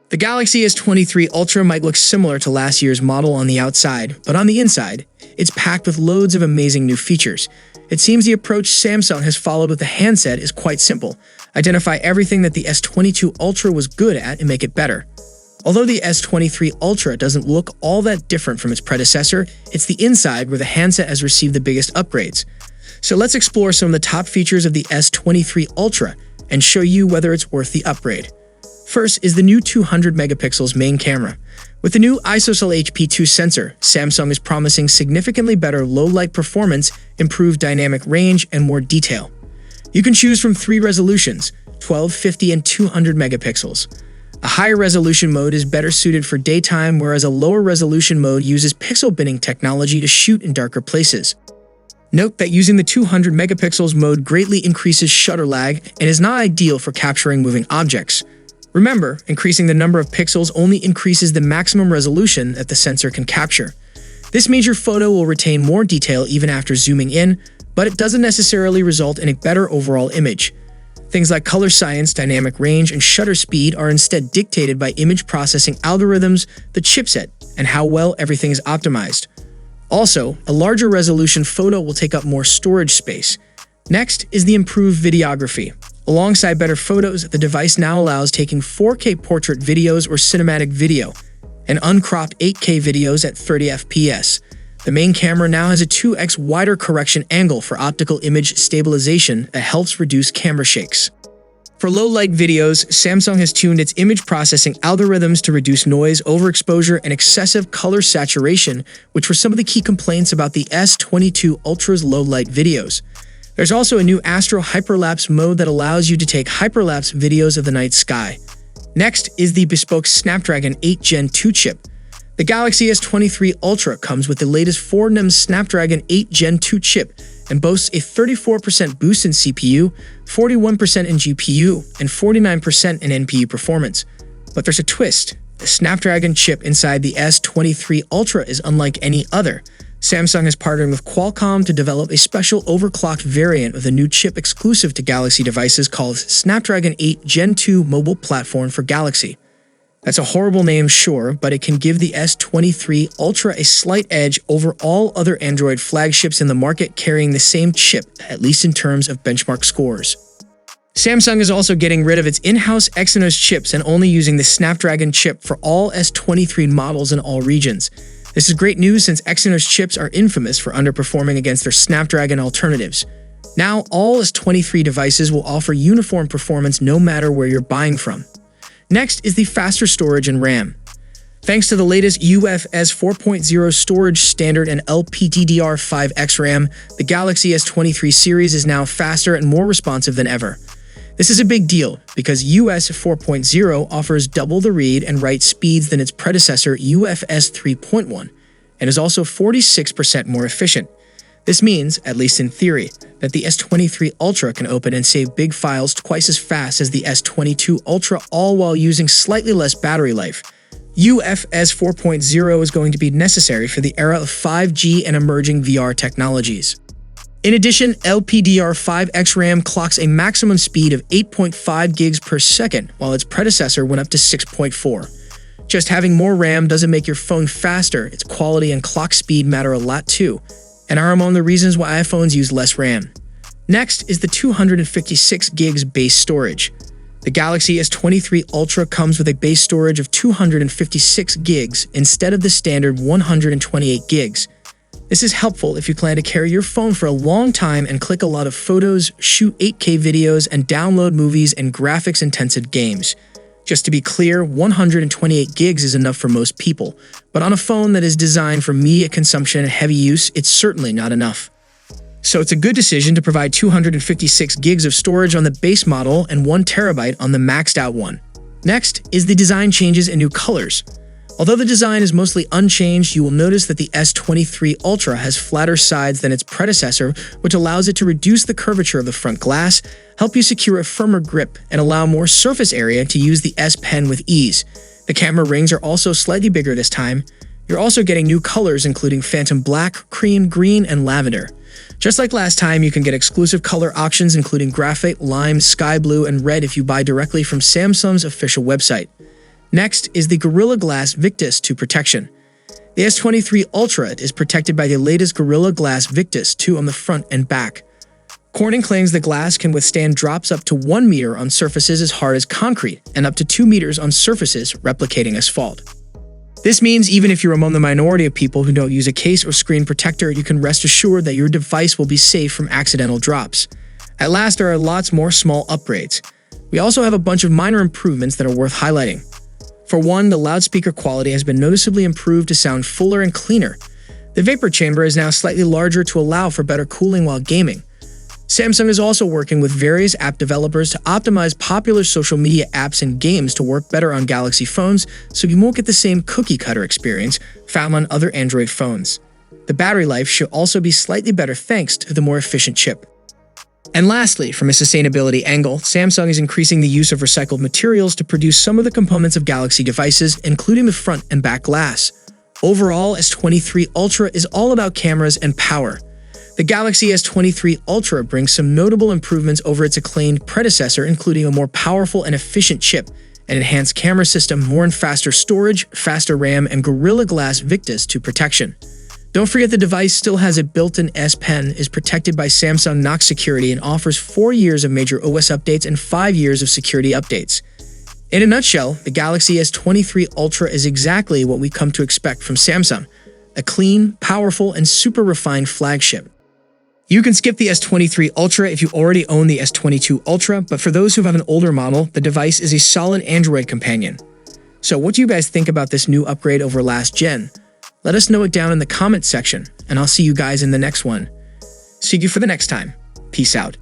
The Galaxy S23 Ultra might look similar to last year's model on the outside, but on the inside, it's packed with loads of amazing new features. It seems the approach Samsung has followed with the handset is quite simple. Identify everything that the S22 Ultra was good at and make it better. Although the S23 Ultra doesn't look all that different from its predecessor, it's the inside where the handset has received the biggest upgrades. So let's explore some of the top features of the S23 Ultra and show you whether it's worth the upgrade. First is the new 200 megapixels main camera. With the new ISOCELL HP2 sensor, Samsung is promising significantly better low-light performance, improved dynamic range, and more detail. You can choose from 3 resolutions, 12, 50, and 200 megapixels. A higher resolution mode is better suited for daytime, whereas a lower resolution mode uses pixel binning technology to shoot in darker places. Note that using the 200 megapixels mode greatly increases shutter lag and is not ideal for capturing moving objects. Remember, increasing the number of pixels only increases the maximum resolution that the sensor can capture. This means your photo will retain more detail even after zooming in, but it doesn't necessarily result in a better overall image. Things like color science, dynamic range, and shutter speed are instead dictated by image processing algorithms, the chipset, and how well everything is optimized. Also, a larger resolution photo will take up more storage space. Next is the improved videography. Alongside better photos, the device now allows taking 4K portrait videos or cinematic video, and uncropped 8K videos at 30 FPS. The main camera now has a 2x wider correction angle for optical image stabilization that helps reduce camera shakes. For low-light videos, Samsung has tuned its image processing algorithms to reduce noise, overexposure, and excessive color saturation, which were some of the key complaints about the S22 Ultra's low-light videos. There's also a new Astro Hyperlapse mode that allows you to take hyperlapse videos of the night sky. Next is the bespoke Snapdragon 8 Gen 2 chip. The Galaxy S23 Ultra comes with the latest 4nm Snapdragon 8 Gen 2 chip and boasts a 34% boost in CPU, 41% in GPU, and 49% in NPU performance. But there's a twist. The Snapdragon chip inside the S23 Ultra is unlike any other. Samsung has partnered with Qualcomm to develop a special overclocked variant of the new chip exclusive to Galaxy devices called Snapdragon 8 Gen 2 Mobile Platform for Galaxy. That's a horrible name, sure, but it can give the S23 Ultra a slight edge over all other Android flagships in the market carrying the same chip, at least in terms of benchmark scores. Samsung is also getting rid of its in-house Exynos chips and only using the Snapdragon chip for all S23 models in all regions. This is great news since Exynos chips are infamous for underperforming against their Snapdragon alternatives. Now, all S23 devices will offer uniform performance no matter where you're buying from. Next is the faster storage and RAM. Thanks to the latest UFS 4.0 storage standard and LPDDR5X RAM, the Galaxy S23 series is now faster and more responsive than ever. This is a big deal because UFS 4.0 offers double the read and write speeds than its predecessor UFS 3.1 and is also 46% more efficient. This means, at least in theory, that the S23 Ultra can open and save big files twice as fast as the S22 Ultra, all while using slightly less battery life. UFS 4.0 is going to be necessary for the era of 5G and emerging VR technologies. In addition, LPDDR5X RAM clocks a maximum speed of 8.5 gigs per second, while its predecessor went up to 6.4. Just having more RAM doesn't make your phone faster, its quality and clock speed matter a lot too, and are among the reasons why iPhones use less RAM. Next is the 256 gigs base storage. The Galaxy S23 Ultra comes with a base storage of 256 gigs instead of the standard 128 gigs. This is helpful if you plan to carry your phone for a long time and click a lot of photos, shoot 8K videos, and download movies and graphics-intensive games. Just to be clear, 128 gigs is enough for most people, but on a phone that is designed for media consumption and heavy use, it's certainly not enough. So it's a good decision to provide 256 gigs of storage on the base model and 1 terabyte on the maxed out one. Next is the design changes and new colors. Although the design is mostly unchanged, you will notice that the S23 Ultra has flatter sides than its predecessor, which allows it to reduce the curvature of the front glass, help you secure a firmer grip, and allow more surface area to use the S Pen with ease. The camera rings are also slightly bigger this time. You're also getting new colors including Phantom Black, Cream, Green, and Lavender. Just like last time, you can get exclusive color options including Graphite, Lime, Sky Blue, and Red if you buy directly from Samsung's official website. Next is the Gorilla Glass Victus 2 protection. The S23 Ultra is protected by the latest Gorilla Glass Victus 2 on the front and back. Corning claims the glass can withstand drops up to 1 meter on surfaces as hard as concrete and up to 2 meters on surfaces replicating asphalt. This means even if you're among the minority of people who don't use a case or screen protector, you can rest assured that your device will be safe from accidental drops. At last, there are lots more small upgrades. We also have a bunch of minor improvements that are worth highlighting. For one, the loudspeaker quality has been noticeably improved to sound fuller and cleaner. The vapor chamber is now slightly larger to allow for better cooling while gaming. Samsung is also working with various app developers to optimize popular social media apps and games to work better on Galaxy phones, so you won't get the same cookie-cutter experience found on other Android phones. The battery life should also be slightly better thanks to the more efficient chip. And lastly, from a sustainability angle, Samsung is increasing the use of recycled materials to produce some of the components of Galaxy devices, including the front and back glass. Overall, S23 Ultra is all about cameras and power. The Galaxy S23 Ultra brings some notable improvements over its acclaimed predecessor, including a more powerful and efficient chip, an enhanced camera system, more and faster storage, faster RAM, and Gorilla Glass Victus 2 protection. Don't forget the device still has a built-in S Pen, is protected by Samsung Knox security, and offers 4 years of major OS updates and 5 years of security updates. In a nutshell, the Galaxy S23 Ultra is exactly what we come to expect from Samsung, a clean, powerful, and super refined flagship. You can skip the S23 Ultra if you already own the S22 Ultra, but for those who have an older model, the device is a solid Android companion. So what do you guys think about this new upgrade over last gen? Let us know it down in the comments section, and I'll see you guys in the next one. See you for the next time. Peace out.